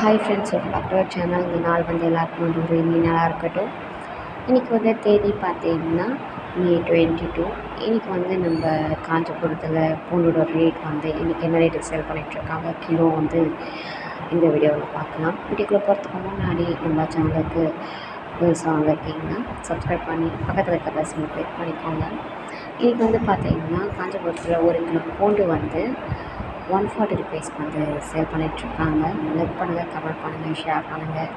Hi friends, welcome back to our channel. இந்த நாள் வந்து எல்லாருக்கும் ஒரு இனி நாளாக இருக்கட்டும். இன்றைக்கி வந்து தேதி பார்த்தீங்கன்னா May 22. இன்றைக்கி வந்து நம்ம காஞ்சிபுரத்தில் பூண்டோட ரேட் வந்து இன்றைக்கி என்ன ரேட்டுக்கு சேல் பண்ணிகிட்ருக்காங்க கிலோ வந்து இந்த வீடியோவில் பார்க்கலாம். வீடியோக்குள்ளே போகிறதுக்கு முன்னாடி நம்ம சேனலுக்கு புதுசாக வந்திருக்கீங்கன்னா சப்ஸ்கிரைப் பண்ணி பக்கத்தில் இருக்க பெல் சிம்பலை கிளிக் பண்ணிக்கோங்க. இன்றைக்கி வந்து பார்த்தீங்கன்னா காஞ்சிபுரத்தில் ஒரு கிலோ பூண்டு வந்து 140 rupees வந்து சேல் பண்ணிகிட்ருக்காங்க. லைக் பண்ணுங்கள், கமெண்ட் பண்ணுங்கள், ஷேர் பண்ணுங்கள்.